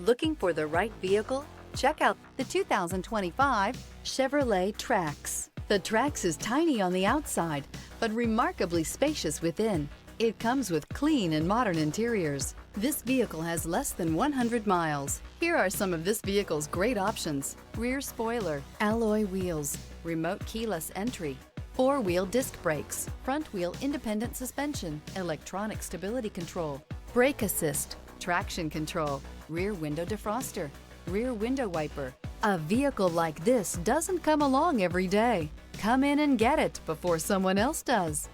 Looking for the right vehicle? Check out the 2025 Chevrolet Trax. The Trax is tiny on the outside, but remarkably spacious within. It comes with clean and modern interiors. This vehicle has less than 100 miles. Here are some of this vehicle's great options: rear spoiler, alloy wheels, remote keyless entry, four-wheel disc brakes, front-wheel independent suspension, electronic stability control, brake assist, traction control, rear window defroster, rear window wiper. A vehicle like this doesn't come along every day. Come in and get it before someone else does.